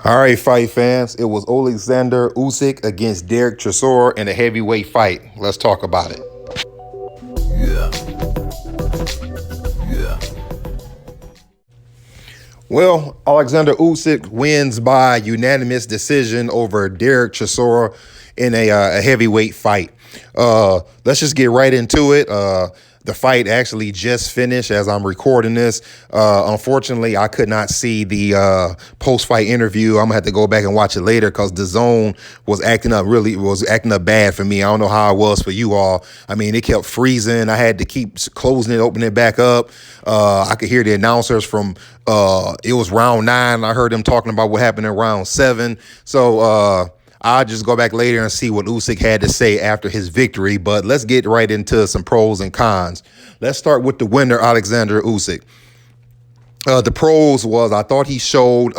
All right, fight fans. It was Oleksandr Usyk against Dereck Chisora in a heavyweight fight. Let's talk about it. Well, Oleksandr Usyk wins by unanimous decision over Dereck Chisora in a heavyweight fight. Let's just get right into it. The fight actually just finished as I'm recording this. Unfortunately, I could not see the post-fight interview. I'm gonna have to go back and watch it later because the zone was acting up bad for me. I don't know how it was for you all. I mean, it kept freezing. I had to keep closing it, opening it back up. I could hear the announcers from it was round 9. I heard them talking about what happened in round 7. So I'll just go back later and see what Usyk had to say after his victory. But let's get right into some pros and cons. Let's start with the winner, Oleksandr Usyk. The pros was I thought he showed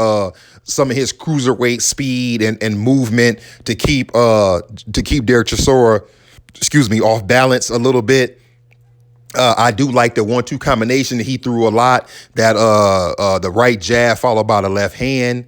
some of his cruiserweight speed and movement to keep Dereck Chisora, off balance a little bit. I do like the 1-2 combination that he threw a lot. That the right jab followed by the left hand.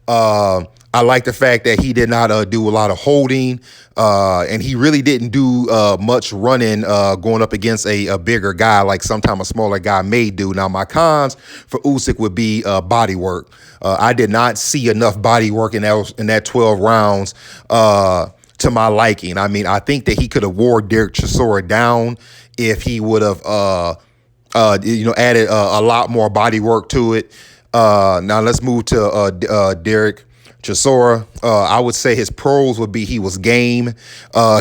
I like the fact that he did not do a lot of holding, and he really didn't do much running going up against a bigger guy like sometimes a smaller guy may do. Now, my cons for Usyk would be body work. I did not see enough body work in that 12 rounds to my liking. I mean, I think that he could have wore Dereck Chisora down if he would have added a lot more body work to it. Now let's move to Dereck Chisora. I would say his pros would be he was game.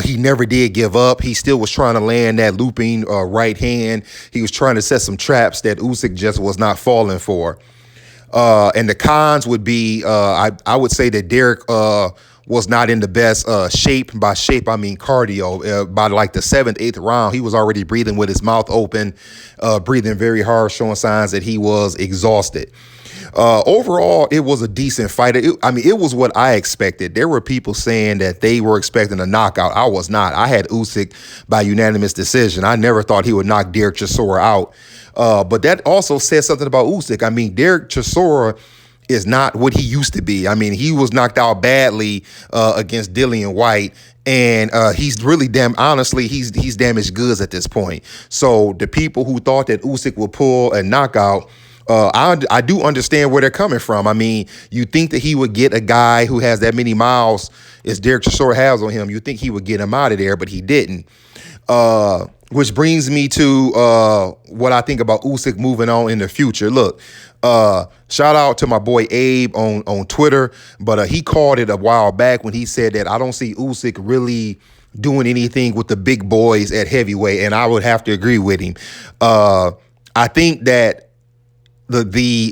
He never did give up. He still was trying to land that looping right hand. He was trying to set some traps that Usyk just was not falling for. And the cons would be I would say that Dereck was not in the best shape. By shape, I mean cardio. By like the 7th, 8th round, he was already breathing with his mouth open, breathing very hard, showing signs that he was exhausted. Overall, it was a decent fight. It was what I expected. There were people saying that they were expecting a knockout. I was not. I had Usyk by unanimous decision. I never thought he would knock Dereck Chisora out. But that also says something about Usyk. I mean, Dereck Chisora is not what he used to be. I mean, he was knocked out badly against Dillian White. And he's really he's damaged goods at this point. So the people who thought that Usyk would pull a knockout, I do understand where they're coming from. I mean, you think that he would get a guy who has that many miles as Dereck Chisora has on him. You think he would get him out of there, but he didn't. Which brings me to what I think about Usyk moving on in the future. Look, shout out to my boy Abe on Twitter, but he called it a while back when he said that I don't see Usyk really doing anything with the big boys at heavyweight, and I would have to agree with him. I think that the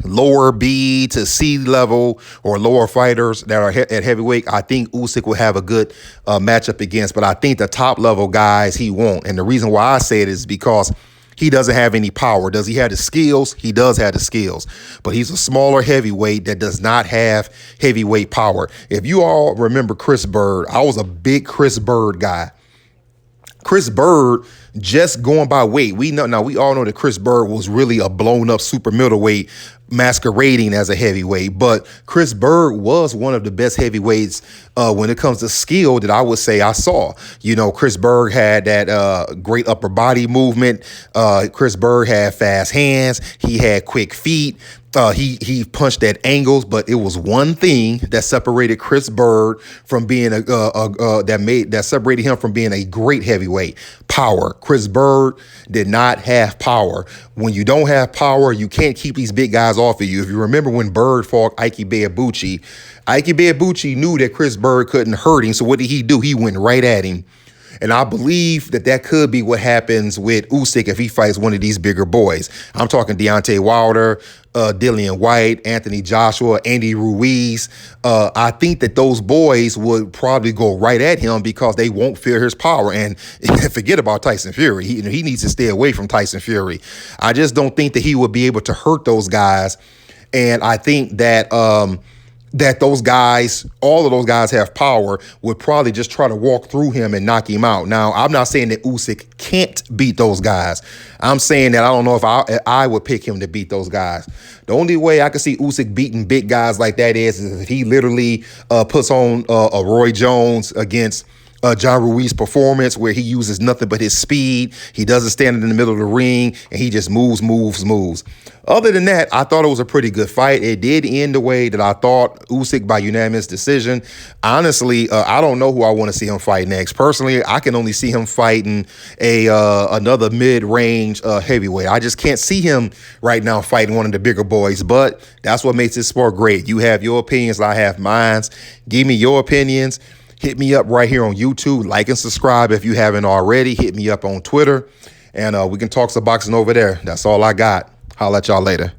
lower B to C level or lower fighters that are at heavyweight, I think Usyk will have a good matchup against. But I think the top level guys he won't. And the reason why I say it is because he doesn't have any power. Does he have the skills? He does have the skills. But he's a smaller heavyweight that does not have heavyweight power. If you all remember Chris Bird, I was a big Chris Bird guy. Chris Bird, just going by weight, we all know that Chris Bird was really a blown up super middleweight masquerading as a heavyweight. But Chris Bird was one of the best heavyweights when it comes to skill that I would say I saw. You know, Chris Bird had that great upper body movement. Chris Bird had fast hands. He had quick feet. He punched at angles, but it was one thing that separated Chris Bird from being that separated him from being a great heavyweight: power. Chris Bird did not have power. When you don't have power, you can't keep these big guys off of you. If you remember when Bird fought Ike Ibeabuchi knew that Chris Bird couldn't hurt him. So what did he do? He went right at him. And I believe that could be what happens with Usyk if he fights one of these bigger boys. I'm talking Deontay Wilder, Dillian White, Anthony Joshua, Andy Ruiz. I think that those boys would probably go right at him because they won't fear his power. And forget about Tyson Fury. He needs to stay away from Tyson Fury. I just don't think that he would be able to hurt those guys. And I think that that those guys, all of those guys have power, would probably just try to walk through him and knock him out. Now, I'm not saying that Usyk can't beat those guys. I'm saying that I don't know if I would pick him to beat those guys. The only way I could see Usyk beating big guys like that is if he literally puts on a Roy Jones against John Ruiz performance where he uses nothing but his speed. He doesn't stand in the middle of the ring, and he just moves. Other than that, I thought it was a pretty good fight. It did end the way that I thought, Usyk by unanimous decision. Honestly, I don't know who I want to see him fight next. Personally, I can only see him fighting another mid-range heavyweight. I just can't see him right now fighting one of the bigger boys, but that's what makes this sport great. You have your opinions, I have mine. Give me your opinions. Hit me up right here on YouTube. Like and subscribe if you haven't already. Hit me up on Twitter, and we can talk some boxing over there. That's all I got. Holla at y'all later.